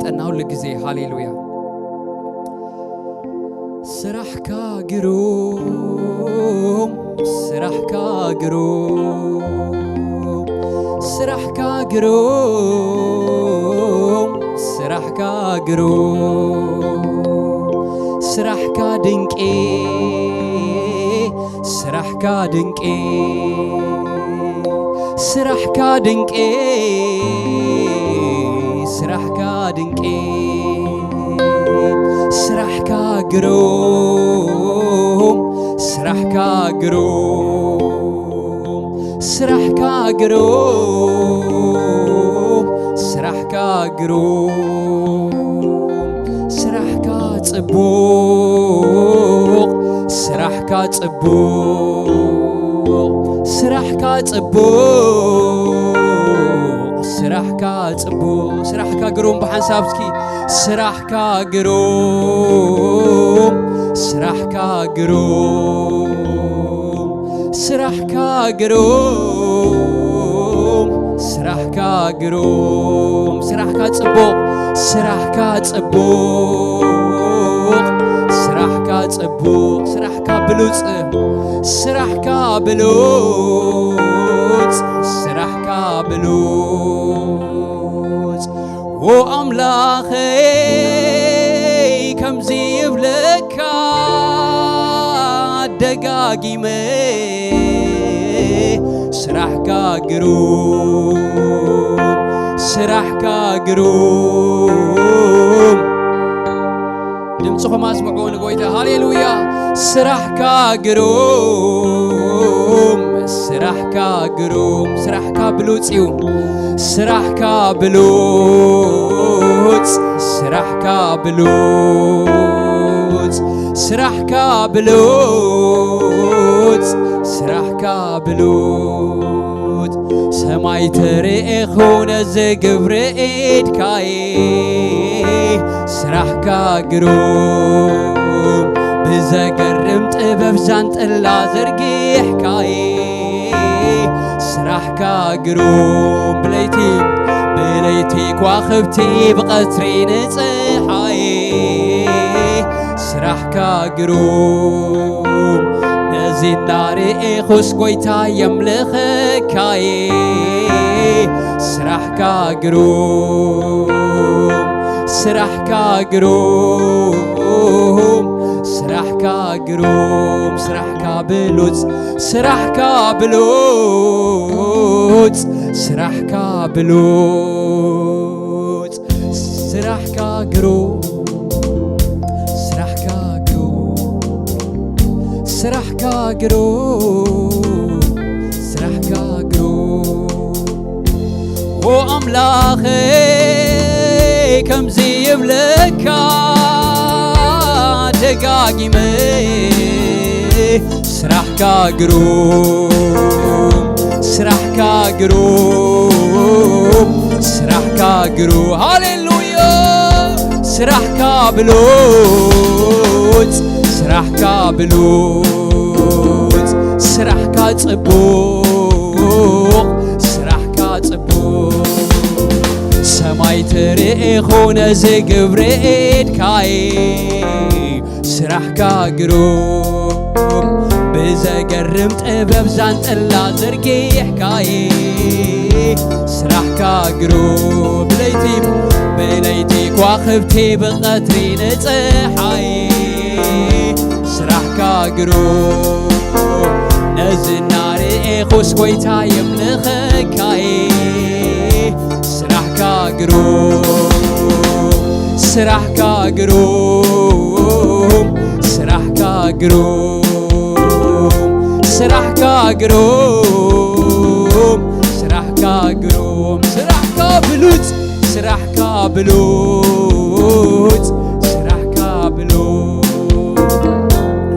يفلطنا كل غزي هاليلويا سرحكا جروم سرحكا جروم سرحكا جروم سرحكا جروم سرحكا دنقي سرحكا دنقي سرحكا دنقي سرحكا دنقي سرحكا جروم سرحكا جروم سرحكا جروم سرحكا جروم سرحكا صبوق سرحكا صبوق سرحكا صبوق سرحكا صبوق سرحكا جروم بحنسابسكي سرحكا جروم سرحكا جروم سرحكا جروم سرحكا جروم سرحكا صبوق سرحكا صبوق سرحكا صبوق سرحكا بلوص سرحكا بلوص سرحكا بلوص وأملاخي كم زيبلك دقاقيمي سرحكا جروم سرحكا جروم دمصكم اسمعون قويتا هاليلويا سرحكا جروم سرحكا جروم سرحكا بلوصيو سرحكا بلوص سرحكا بلوص سرحكا بلوص سرحكا بلوص سماي تريخون زغبريد كاي سرحكا جروم بزغرم طبب زانطلا زرغيح كاي سرحكا جروم بليتي كواخبتي بقطري نصحاي سرحكا جروم نزي ناري خس قويتا يملخكاي سرحكا جروم سرحكا جروم سرحكا جروم سرحكا بلوص سرحكا بلوص سرحكا بلوص سرحكا جروم سرحكا جروم سرحكا جروم سرحكا جروم وأملاخي كم زيبلك دقاقيمي سرحكا جروم سرحكا جروم سرحكا جروم هاليلويا سرحكا بلوص سرحكا بلوص سرحكا صبوق سرحكا صبوق سماي تريخون زغبريد كاي سرحكا جروم بزغرم طبب زانطلا زرغيح كاي سرحكا جروم بليتي كواخبتي بقطري نصحاي سرحكا جروم نزناري خس قويتا يملخكاي سرحكا جروم سرحكا جروم سرحكا جروم سرحكا جروم سرحكا جروم سرحكا بلوص سرحكا بلوص سرحكا بلوص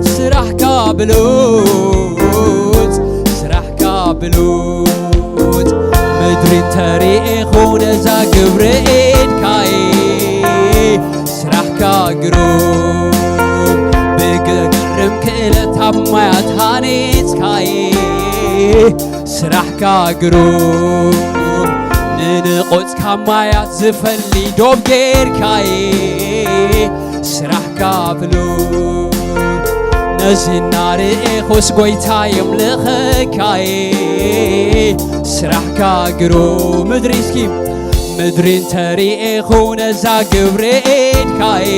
سرحكا بلوص سرحكا بلوص مدري تاريخون زغبريد كاي سرحكا جروم بقرم كلت هبمايات هانيت كاي سرحكا جروم ንንቆጽካ ማያት ዝፈሊ ዶብ ጌርካየ ስራሕካ ብሉጽ ነዝና ርኤኹስ ጐይታ የምልኸካየ ስራሕካ ግሩም ምድሪ እስኪ ምድሪን ተሪኤኹ ነዛ ግብሪ ኢድካየ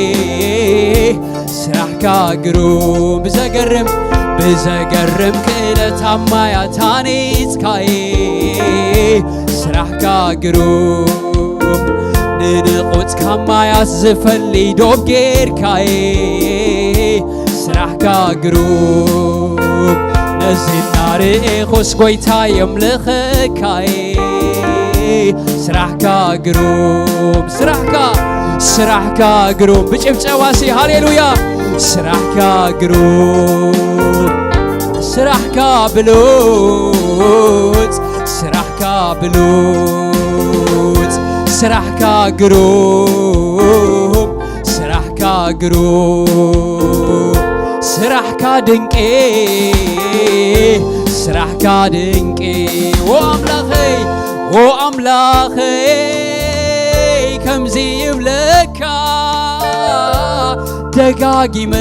ስራሕካ ግሩም ብዘገርም ክእለት ማያት ሃኒጽካየ ስራሕካ ግሩም ንንቆጽካ ማያት ዝፈሊ ዶብ ጌርካየ ስራሕካ ግሩም ነዝና ርኤኹስ ጐይታ የምልኸካየ ስራሕካ ግሩም ስራሕካ ግሩም ብጭብጨባሲ ሃሌሉያ ስራሕካ ግሩም ስራሕካ ብሉጽ ስራሕካ ብሉጽ ስራሕካ ግሩም ስራሕካ ግሩም ስራሕካ ድንቂ ስራሕካ ድንቂ ኦ አምላኸይ ከምዚ ይብለካ ደጋጊመ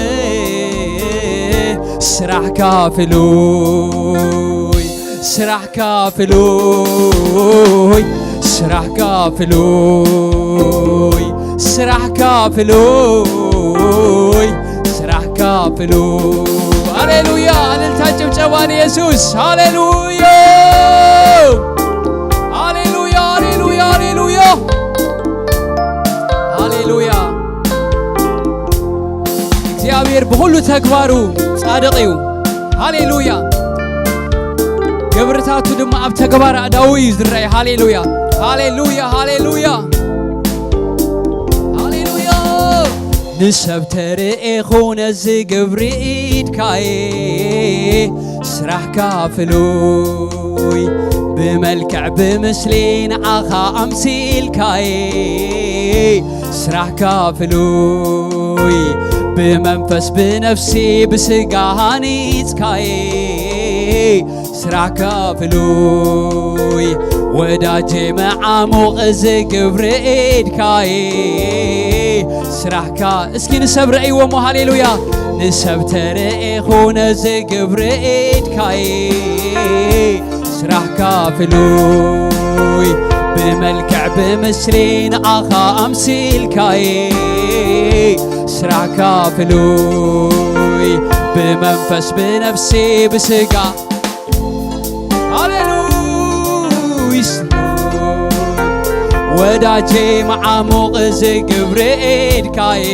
ስራሕካ ፍሉይ ስራሕካ ፍሉይ ስራሕካ ፍሉይ ስራሕካ ፍሉይ ስራሕካ ፍሉይ ሃሌሉያ እልልታ ጭብጨባ ለኢየሱስ ሃሌሉያ ሃሌሉያ ሃሌሉያ ሃሌሉያ ሃሌሉያ እግዚአብሔር በሁሉ ተግባሩ ጻድቅ እዩ ሃሌሉያ ግብርታቱ ድማ ኣብ ተግባር ኣዳዊ እዩ ዝረአይ ሃሌሉያ ሃሌሉያ ሃሌሉያ ሃሌሉያ ንሰብ ተርኤኹ ነዚ ግብሪ ኢድካየ ስራሕካ ፍሉይ ብመልክዕ ብምስሊ ንዓኻ ኣምሲልካየ ስራሕካ ፍሉይ ብመንፈስ ብነፍሲ ብስጋ ሃኒጽካየ ስራሕካ ፍሉይ ወዳጄ መዓሙቕ ዝግብሪ ኢድካየ ስራሕካ እስኪ ንሰብ ረእይዎሞ ሃሌሉያ ንሰብ ተርኤኹ ነዚ ግብሪ ኢድካየ ስራሕካ ፍሉይ ብመልክዕ ብምስሊ ንዓኻ ኣምሲልካየ ስራሕካ ፍሉይ ብመንፈስ ብነፍሲ ብስጋ ሃሌሉያ ወዳጄ መዓሙቕ ዝግብሪ ኢድካየ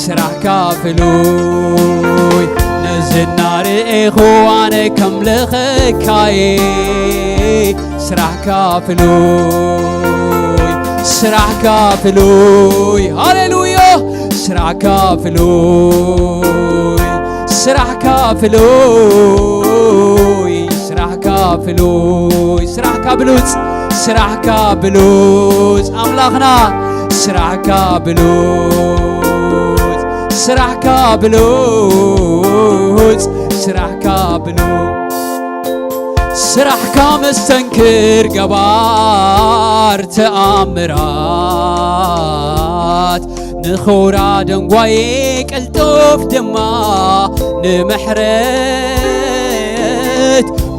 ስራሕካ ፍሉይ ነዝና ርኤኹ ኣነ ከምልኸካየ ስራሕካ ፍሉይ ስራሕካ ፍሉይ ሃሌሉያ ስራሕካ ፍሉይ ስራሕካ ፍሉይ ስራሕካ ፍሉይ ስራሕካ ብሉጽ ስራሕካ ብሉጽ ኣምላኽና ስራሕካ ብሉጽ ስራሕካ ብሉጽ ስራሕካ ብሉጽ ስራሕካ መስተንክር ገባር ተኣምራት ንኽውራ ደንጓዬ ቅልጡፍ ድማ ንምሕረት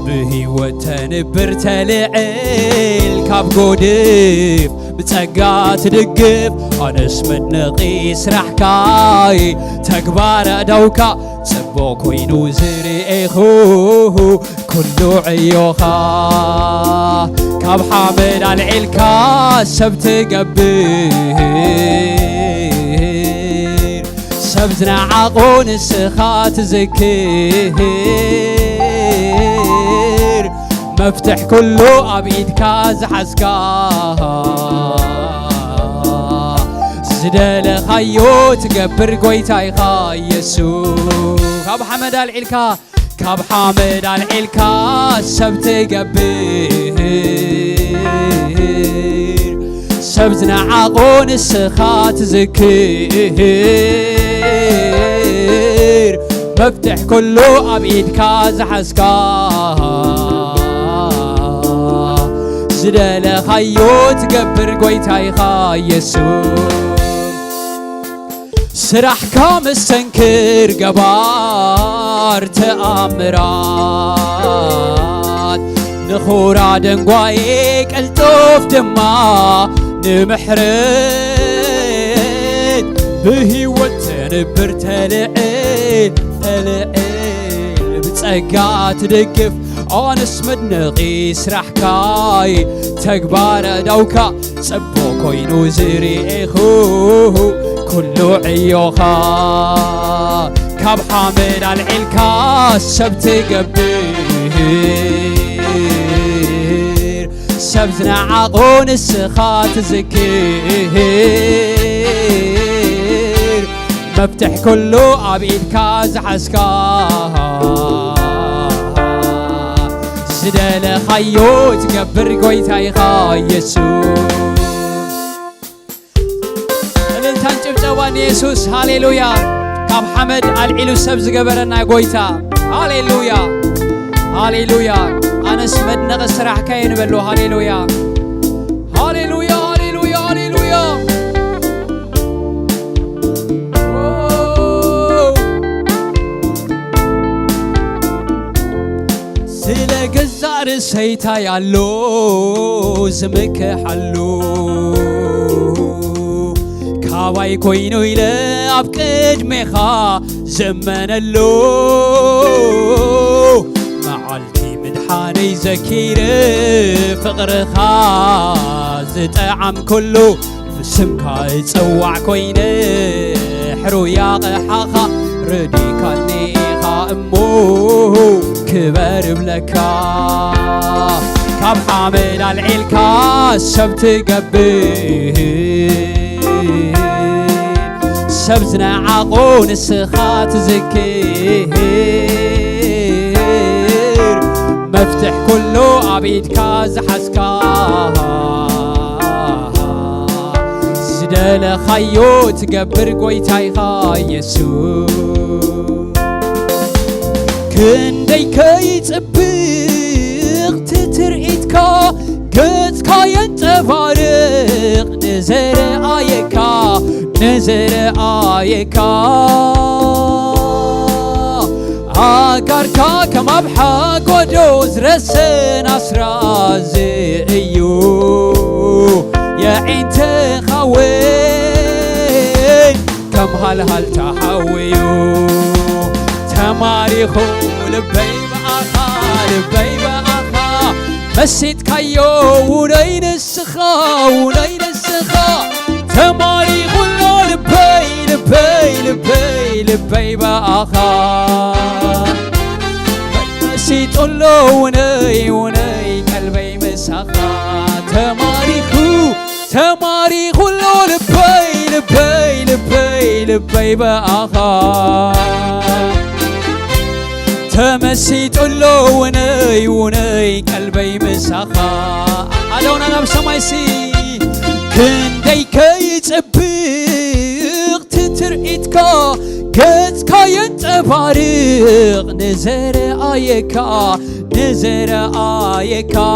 ብህይወት ተንብር ተልዕል ካብ ጎድፍ ብጸጋ ትድግፍ ኣነስ መድነቒ ስራሕካይ ተግባር ኣእዳውካ ጽቡቕ ኮይኑ ዝርኤኹ ኩሉ ዕዮኻ ካብ ሓመድ ኣልዒልካ ሰብ ትገብር ሰብ ዝነዓቆ ንስኻ ትዝክር መፍትሕ ኩሉ ኣብ ኢድካ ዝሓዝካ ዝደለኻዮ ትገብር ጐይታ ኢኻ ኢየሱስ ካብ ሓመድ ኣልዒልካ ካብ ሓመድ ኣልዒልካ ሰብ ትገብር ሰብ ዝነዓቆ ንስኻ ትዝክር መፍትሕ ኩሉ ኣብ ኢድካ ዝሓዝካ زدل خيوت قبر قويتايخا يسوع سرح كام السنكر قبار تأمرات نخورا دنقوايك التوف دما نمحرد بهي وتنبر تلعيل تلعيل بتسقى تدقف أنس مدنغي سرحكاي تقبار دوكا صبو كوينو زري إخوه كلو عيوخا كاب حامل العلكا سبت قبير سبتنا عقون السخات زكير مفتح كلو عبيد كاز حسكا زدل خيو تقبر قويتايخا يسوع يسوس هاليلويا كاب حمد العلو سبز قبرنا قويتا هاليلويا هاليلويا أنا سمد نغس راح كاين بلو هاليلويا هاليلويا هاليلويا هاليلويا سلق الزار سيتا يالو زمك حلو كاواي كوينو إلى أبكد ميخا زمن اللو معالتي مدحاني زكير فقر خازت عم كله بسمكا يتسوع كويني حرو يا قحاخا ردي كالني خا أمو كبر بلكا كاب حامل العيلكا سبت قبير سبزنا عقون السخات زكير مفتح كله عبيد كاز حسكا زدل خيو تقبر قويتايخا يسوع كندي كي تبغ تترئيتكا قدكا ينتفارق نزر آيكا نزر آيكا آقاركا كما بحق ودوز رسن أسرازي إيو يا عين تخوين كم هل تحويو تماريخو لبي بأخا لبي بأخا مسيت كيو ولين السخا ولين السخا تماريخ الله لبي لبي لبي لبي بأخا مسيت الله وني وني قلبي مسخا تماريخ الله لبي لبي لبي لبي بأخا تمسيت الله وني وني قلبي مسخا ألون أنا بسماي سي كندي كي تبغ تترئيتكا قدكا ينتفارق نزر آيكا نزر آيكا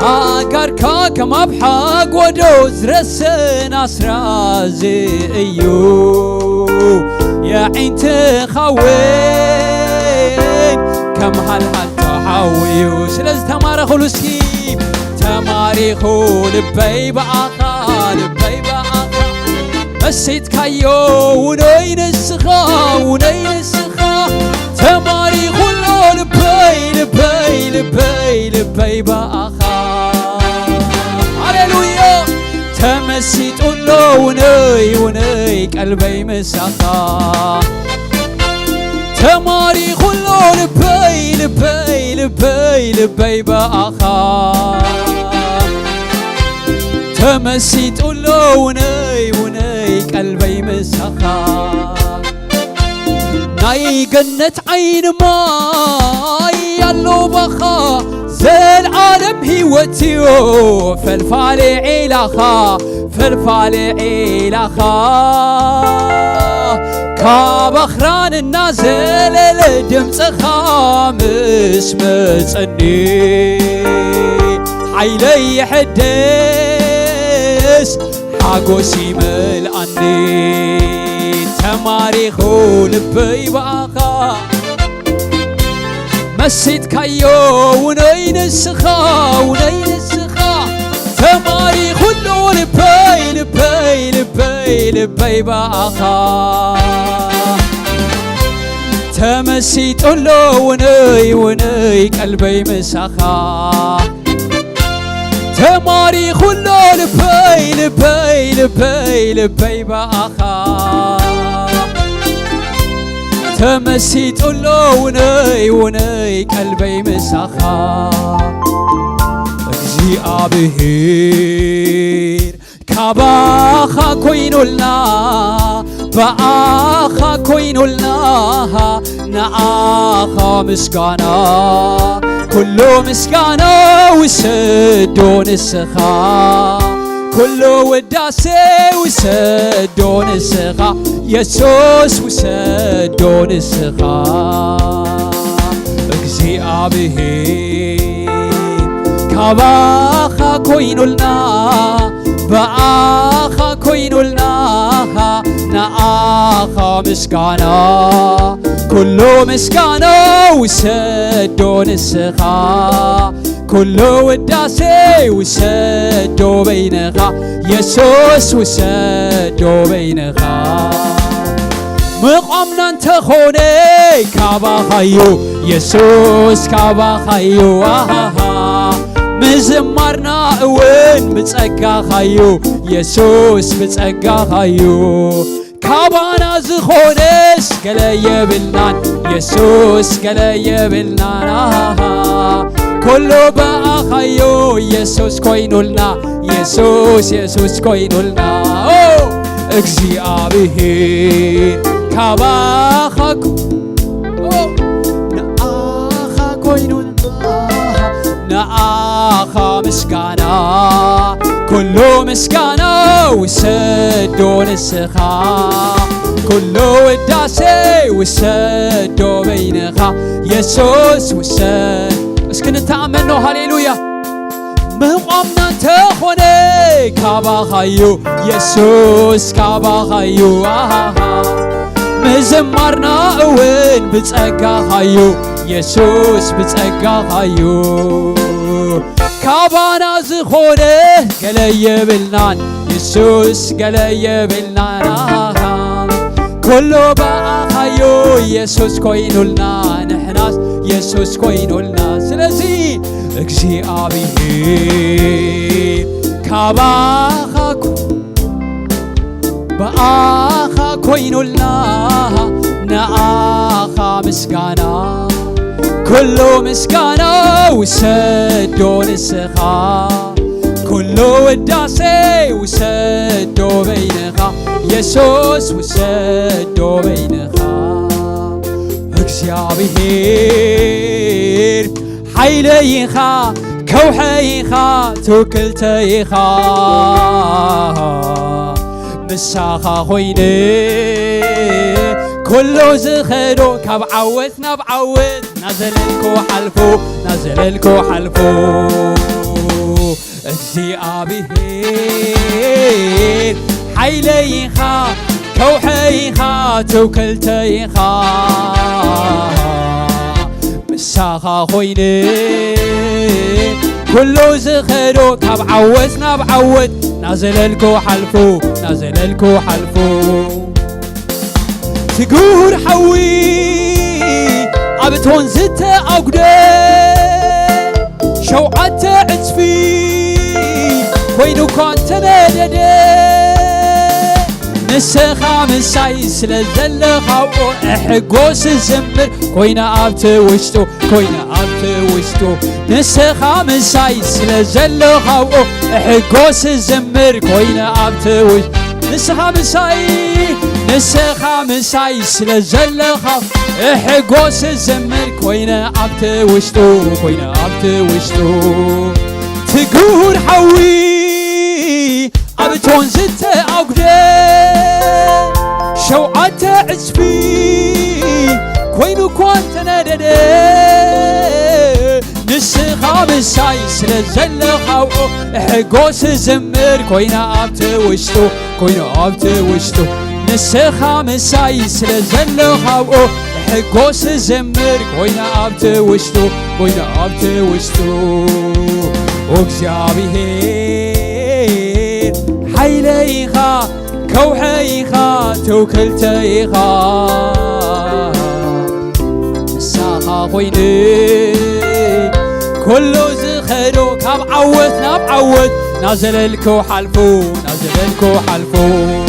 آقاركا كما بحق ودوز رسن أسرازي إيو يا عين تخوين كم هل تحويو سلز تمارخ لسكي تماريخو لبي بأخا لبي بأخا مسيت كيو ونين السخا ونين السخا تماريخو لبي لبي لبي لبي بأخا هاليلويا تمسيت الله وني وني قلبي مسخا تماريخ الله لبي لبي لبي لبي بأخا تمسيت الله وني وني قلبي مسخا ناي جنة عين ماي يالو بخا زلعالم هيوتيو فالفالي إلخا فالفالي إلخا كابخران النازل الدمس خامس مصني حيلي حدث حاقوسي ملأني تماريخو لبي باقا مسيت كايو ونين السخا ونين السخا تماريخو اللو لبي لبي لبي لبي باقا تمسيت اللو وني وني قلبي مسخا تماريخ اللو لبي لبي لبي لبي باخا تمسيت اللو وني وني قلبي مسخا እግዚአብሔር ካባኻ ኮይኑልና በአኻ ኮይኑልና ንአኻ ምስጋና ኩሉ ምስጋና ውሰዶ ንስኻ ኩሉ ውዳሴ ውሰዶ ንስኻ ኢየሱስ ውሰዶ ንስኻ እግዚአብሔር ካባኻ ኮይኑልና በአኻ ኮይኑልና ንአኻ ምስጋና ኩሉ ምስጋና ውሰዶ ንስኻ ኩሉ ውዳሴ ውሰዶ በይንኻ ኢየሱስ ውሰዶ በይንኻ مقامنا انتخوني كاباخايو يسوس كاباخايو مزمارنا وين بتسقاخايو يسوس بتسقاخايو كابانا زخونس كلا يبلنان يسوس كلا يبلنان كله باخايو يسوس كوينولنا يسوس يسوس كوينولنا እግዚአብሔር ካባኻ ንአኻ ኮይኑልና ንአኻ ምስጋና ኩሉ ምስጋና ውሰዶ ንስኻ ኩሉ ውዳሴ ውሰዶ በይንኻ ኢየሱስ ውሰድ እስኪ ንተአመን ነው ሃሌሉያ مقامنا انتخوني كاباخايو يسوس كاباخايو مزمارنا وين بتسقاخايو يسوس بتسقاخايو كابانا زخوني قلا يبلنان يسوس قلا يبلنان كله باخايو يسوس كوينولنا نحناس يسوس كوينولنا سلازي እግዚአብሔር ካባኻ በአኻ ኮይኑልና ንአኻ ምስጋና ኩሉ ምስጋና ውሰዶ ንስኻ ኩሉ ውዳሴ ውሰዶ በይንኻ ኢየሱስ ውሰዶ በይንኻ እግዚአብሔር حيليخا كوحيخا توكلتيخا مساخا خويني كله زخدو كاب عوتنا بعوت نازللكو حلفو نازللكو حلفو እግዚአብሔር حيليخا كوحيخا توكلتيخا مساخا خويني كله زخدو كاب عوتنا بعوت نازللكو حلفو نازللكو حلفو تقول حوي عبتون زت أقدي شوعت عزفي وينو كنت مددي نسخا من سايس للذلخا وإحقوس الزمر كوينا أبت وشتو كوينا أبت وشتو نسخا من سايس للذلخا وإحقوس الزمر كوينا أبت وشتو نسخا من سايس نسخا من سايس للذلخا إحقوس الزمر كوينا أبت وشتو كوينا أبت وشتو تقول حوي أبتون ستة أقدر شوعة عزفي كوينو كوانت ندده نسخة بالسايس لزل خاو حقوس زمر كوينا أبت وشتو كوينا أبت وشتو نسخة بالسايس لزل خاو حقوس زمر كوينا أبت وشتو كوينا أبت وشتو وكزابيهير حيليخا كوحيخا توكلتيخا مساخا خويني كلو زخدو كاب عوت بعوت نازل الكو حلفو نازل الكو حلفو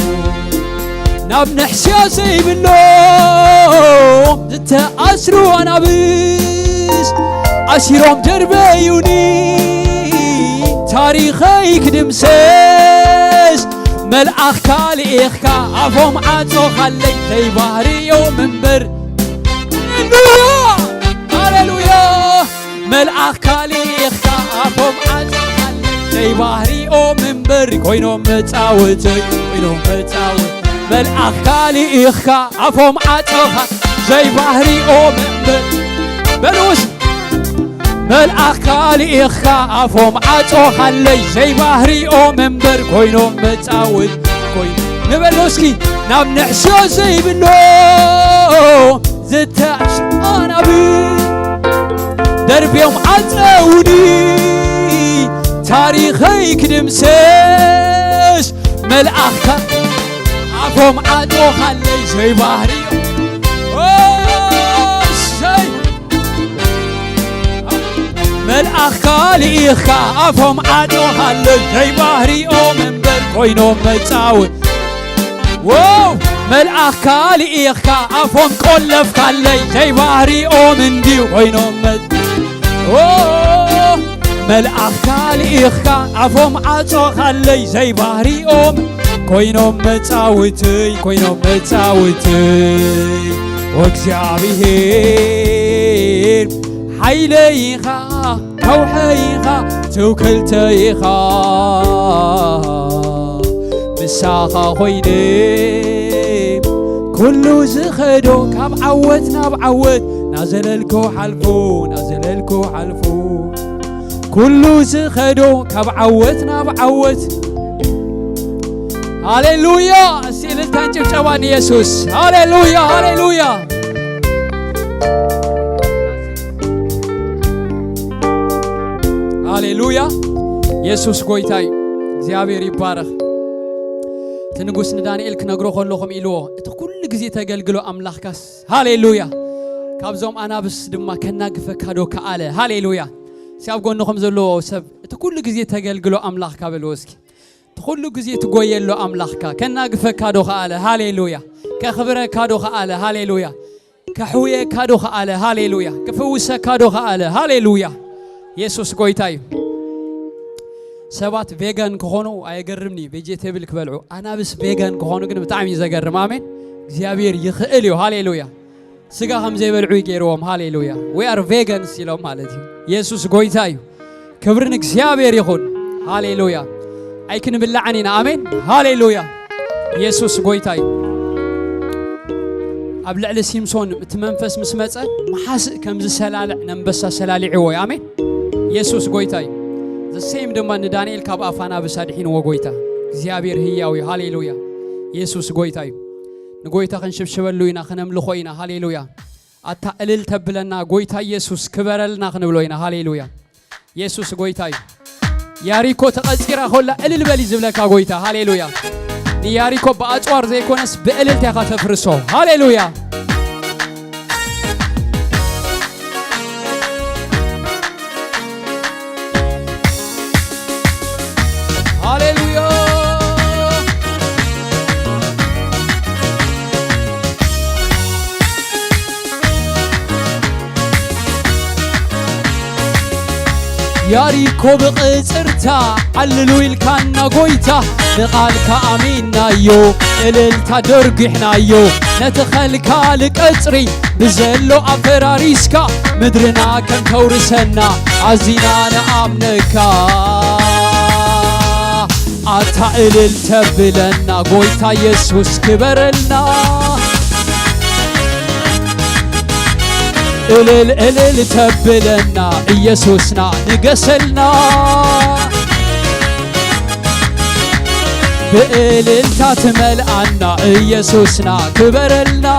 ناب نحسيا سيب النوم زتا أسرو أنا بس أسيروم دربيوني تاريخي كدمسيس ملأخ كالي إخكا أفهم عاتو خلي تي بحري يوم منبر هللويا هللويا ملأخ كالي إخكا أفهم عاتو خلي تي بحري يوم منبر كوينو متعوتي كوينو متعوت ملأخ كالي إخكا أفهم عاتو خلي زي بحري يوم منبر بلوس ملأخ كالي إخا أفهم عاتو خلي زي بحري أو منبر كوينو متعود كوين نبلوسكي ناب نحسو زي بنو زتاش أنا بي درب يوم عاتوني تاريخي كدمسيس ملأخ أفهم عاتو خلي زي بحري ملأخ كالي إخا أفهم عادو هلل زي بحري أو منبر كوينو متعود واو ملأخ كالي إخا أفهم كلف كالي زي بحري أو منديو كوينو واو ملأخ كالي إخا أفهم عادو خلي زي بحري أو كوينو متعودي كوينو متعودي وكزابيهير حيليخا كوحيخا توكلتيخا مساخا خويني كلو زخدو كاب عوتنا بعوت نازل الكو حلفو نازل الكو حلفو كلو زخدو كاب عوتنا بعوت هاليلويا سيل تنجب جوان يسوس هاليلويا هاليلويا هاليلويا يسوس قويتاي زيابير يبارخ تنقوس ندانيال كنقرو خلوخم إلوه إنت كل جزية تقلقلو أملاخ كاس هاليلويا كابزوم أنا بس دم كناقفك هادو كآله هاليلويا سيابقون نخم زلو سب إنت كل جزية تقلقلو أملاخ كابلوسكي كل جزية تقويلو أملاخ كا كناقفك هادو كآله هاليلويا كخبرك هادو كآله هاليلويا كحويك هادو كآله هاليلويا كفوسك هادو كآله هاليلويا يسوس قويتاي سبات فيجان كهونو أيقرمني فيجيتابل كبلعو أنا بس فيجان كهونو كنا بتعمي زقرم آمين زيابير يخيليو هاليلويا سجا هم زي بلعوي كيروم هاليلويا we are vegans يلوم هالتي يسوس قويتاي كبرنك زيابير يخون هاليلويا أي كنا باللعنين آمين هاليلويا يسوس قويتاي أبلع لسيمسون تمنفس مسمته محاس كم زي سلالع نمبسا سلالع عوي آمين يسوس قويتاي the same دمان دانيال كاب أفانا بسادحين وقويتا زيابير هياوي هاليلويا يسوس قويتاي نقويتا خنشب شبلوينا خنملخوينا هاليلويا أتقلل تبلنا قويتا يسوس كبرلنا خنبلوينا هاليلويا يسوس قويتاي ياريكو تقزيرا خلا قلل بلي زبلكا قويتا هاليلويا ياريكو بأجوار زي كونس بقلل تيخا تفرسو هاليلويا هاليلويا ياريكو بقصرتا عللو الكانا قويتا نقالك آمينا يو إللتا درقحنا يو نتخلكا لك أسري بزلو أفراريسكا مدرنا كم تورسنا عزينا نأمنكا عطا إللتا بلنا قويتا يسوس كبرلنا إلل تبلنا يسوسنا نقسلنا بإلل تتمل عنا يسوسنا كبرلنا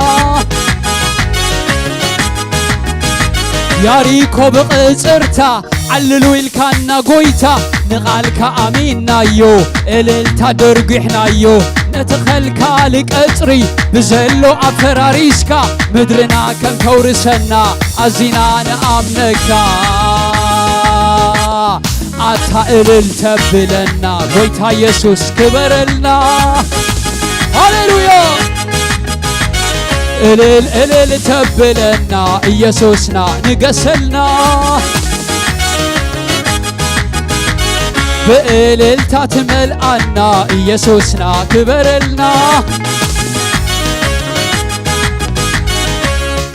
ياريكو بقصرتا عللو الكانا قويتا نقالك آمينا يو إلل تدرقحنا يو نتخلكا لك أسري بزلو أفراريسكا مدرنا كم تورسنا عزينا نأمنكا عطا إلل تبلنا قويتا يسوس كبرلنا هاليلويا إلل تبلنا يسوسنا نقسلنا بإلل تتمل عنا يسوسنا كبرلنا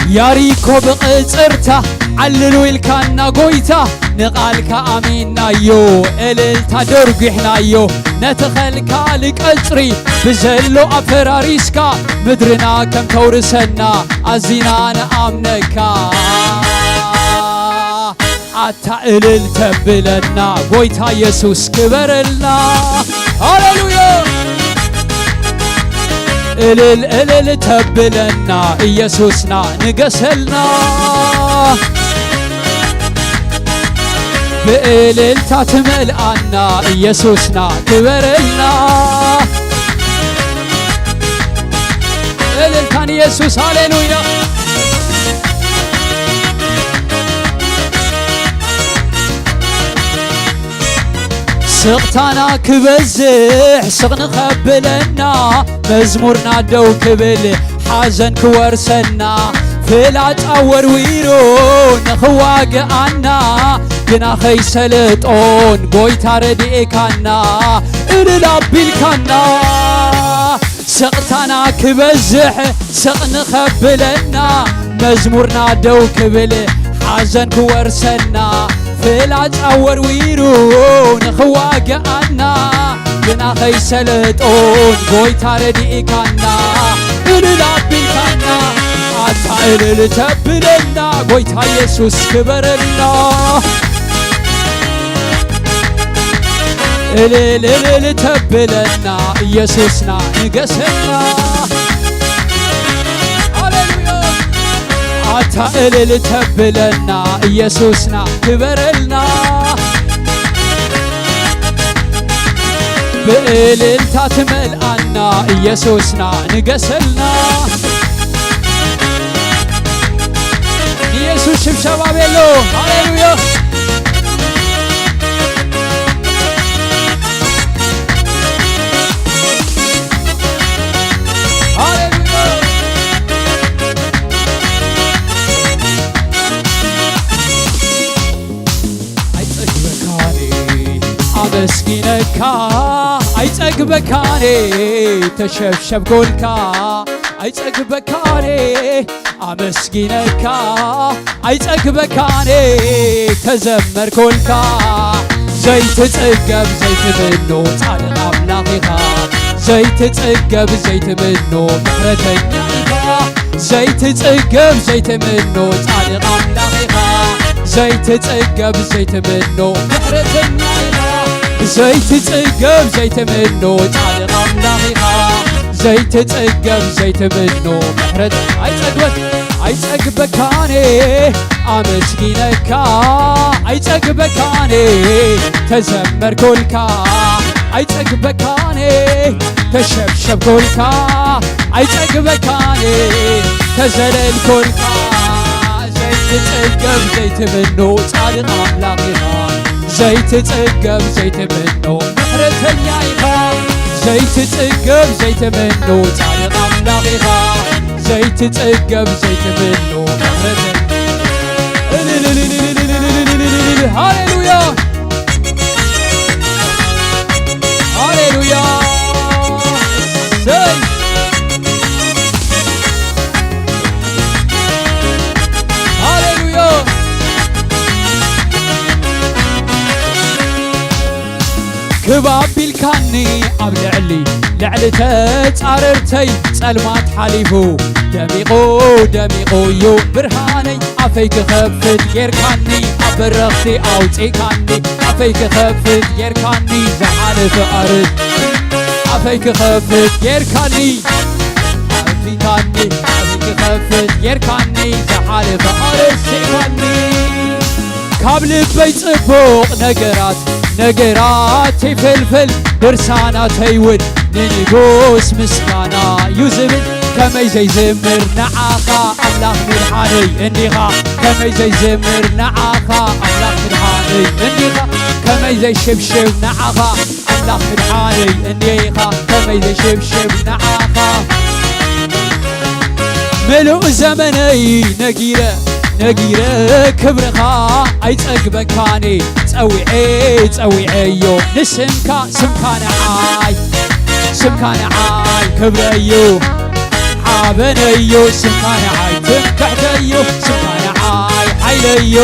ياريكو بقصرتا عللو الكانا قويتا نقالك آمينا يو إلل تدرقحنا يو نتخلكا لك أسري بزلو أفراريسكا مدرنا كم تورسنا عزينا نأمنكا عطا إلل تبلنا قويتا يسوس كبرلنا هاليلويا إلل تبلنا يسوسنا نقسلنا بإلل تتمل عنا يسوسنا كبرلنا إلل كان يسوس هاليلويا سقطانا كبزح سق نخبلنا مزمورنا دو كبل حزن كورسنا فلات أور ويرو نخواق عنا قنا خيسلطون قويتا ردئكنا إللاب الكنا سقطانا كبزح سق نخبلنا مزمورنا دو كبل حزن كورسنا فلات أور ويرو نخواق عنا قنا خيسلطون قويتا ردئكنا إللاب الكنا عطا إلل تبلنا قويتا يسوس كبرلنا إلل تبلنا يسوسنا نقسلنا عطا إلل تبلنا يسوسنا كبرلنا بإلل تتمل عنا يسوسنا نقسلنا يسوس شبشبا بيلو هاليلويا مسكينكا አይጸግበካኔ ተሸብሸብኮልካ አይጸግበካኔ አመስጊነካ አይጸግበካኔ ተዘመርኮልካ ዘይትጽገብ ዘይትብኖ ጻድቅ አምላኽኻ ዘይትጽገብ ዘይትብኖ ምሕረተኛ ኢኻ ዘይትጽገብ ዘይትብኖ ጻድቅ አምላኽኻ ዘይትጽገብ ዘይትብኖ ምሕረተኛ ኢኻ ዘይትጽገብ ዘይትብኖ ጻድቅ አምላኽኻ ዘይትጽገብ ዘይትብኖ ምሕረት አይጸግበካኔ አመስጊነካ አይጸግበካኔ ተዘመርኮልካ አይጸግበካኔ ተሸብሸብኮልካ አይጸግበካኔ ተዘለልኮልካ ዘይትጽገብ ዘይትብኖ ጻድቅ አምላኽኻ ዘይትጽገብ ዘይትብኖ ምሕረተኛ ኢኻ ዘይትጽገብ ዘይትብኖ ጻድቅ አምላኽኻ ዘይትጽገብ ዘይትብኖ ምሕረተኛ ሃሌሉያ ሃሌሉያ ሰይ ሃሌሉያ ክባቢልካኒ ኣብ ልዕሊ ተጻረርተይ ጸልማት ሓሊፉ ደሚቑ እዩ ብርሃነይ ኣፈይ ክኸፍት ጌርካኒ ኣብ በረኽቲ ኣውፂእካኒ ኣፈይ ክኸፍት ጌርካኒ ዝሓለፈ ኣርድ ኣፈይ ክኸፍት ጌርካኒ ኣፊካኒ ኣፈይ ክኸፍት ጌርካኒ ዝሓለፈ ኣርድ ስኢካኒ ካብ ልበይ ጽቡቕ ነገራት ይፈልፈል ድርሳናተይ እውን ንንጉስ ምስጋና እዩ ዝብል ከመይ ዘይዝምር ንዓኻ ኣምላኽ ምድሓነይ እንዲኻ ከመይ ዘይዝምር ንዓኻ ኣምላኽ ምድሓነይ እንዲኻ ከመይ ዘይሽብሽብ ንዓኻ ኣምላኽ ምድሓነይ እንዲኻ ከመይ ዘይሽብሽብ ንዓኻ ምሉእ ዘመነይ ነጊረ ክብርኻ ኣይጸግበካኒ ጸዊዐዮ ንስምካ ስምካ ንዓይ ክብረዮ ሓበነዮ ስምካ ንዓይ ትምክሕተዮ ስምካ ንዓይ ሓይለዮ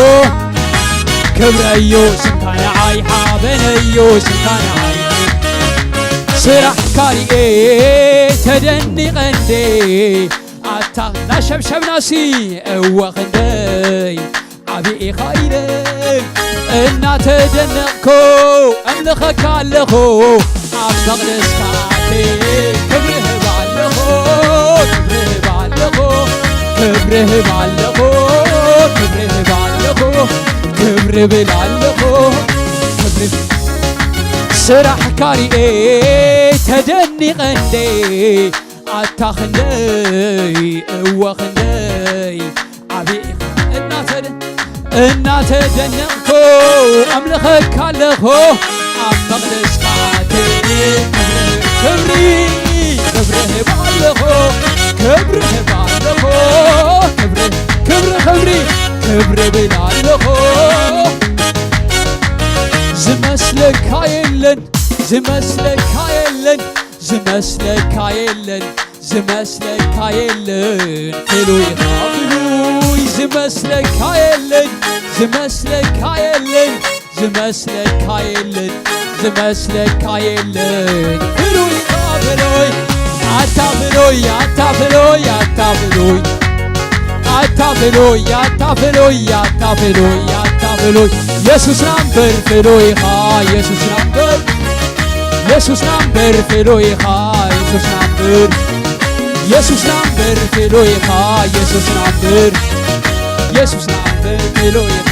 ክብረዮ ስምካ ንዓይ ሓበነዮ ስምካ ንዓይ ስራሕ ካሪኤ ተደኒቐንዴ ኣታ ናሸብሸብናሲ እወኽንደይ ዓብኢኻ ኢለ እናተደነቕኮ ኣምልኸካ ኣለኹ ኣብ መቕደስካቴ ክብርህብ ኣለኹ ክብርብል ኣለኹ ስራሕ ካሪኤ ተደኒቐንዴ ኣታኽንደይ እወኽንደይ ዓብኢኻ እናተደነቕኮ ኣምልኸካ ኣለኹ ኣብ መቕደስካቴ ክብርህብ ኣለኹ ክብርብል ኣለኹ ዝመስለካ የለን ዝመስለካ የለን ፍሉይኻ ፍሉይ ዝመስለካ የለን ዝመስለካ የለን ፍሉይኻ ፍሉይ ኣታፍሉይ ኢየሱስ ናምበር ፍሉይኻ ኢየሱስ ናምበር ፍሉይኻ ኢየሱስ ናምበር ፍሉይኻ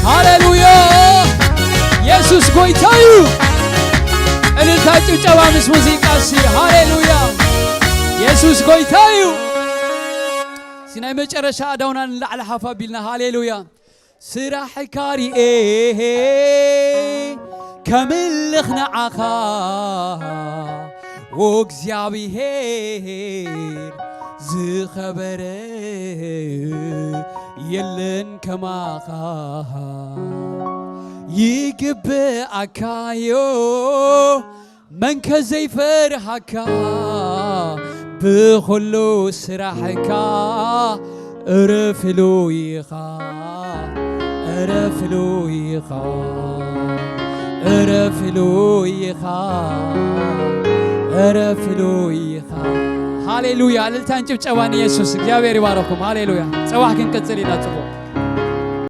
ሃሌሉያ ኢየሱስ ጎይታዩ እልልታ ጭብጨባ ምስ ሙዚቃሲ ሃሌሉያ ኢየሱስ ጎይታዩ ሲናይ መጨረሻ ኣዳውና ንላዕሊ ሓፍ ኣቢልና ሃሌሉያ ስራሕ ካሪኤ ከምልኽ ንዓኻ ወእግዚአብሔር ዝኸበረ የለን ከማኻ ይግብአካዮ መንከ ዘይፈርሃካ ብኹሉ ስራሕካ እረፍሉይኻ ሃሌሉያ እልልታን ጭብጨባን ኢየሱስ እግዚአብሔር ይባረኩም ሃሌሉያ ፀዋሕ ክንቀጽል ኢና ጽቡቕ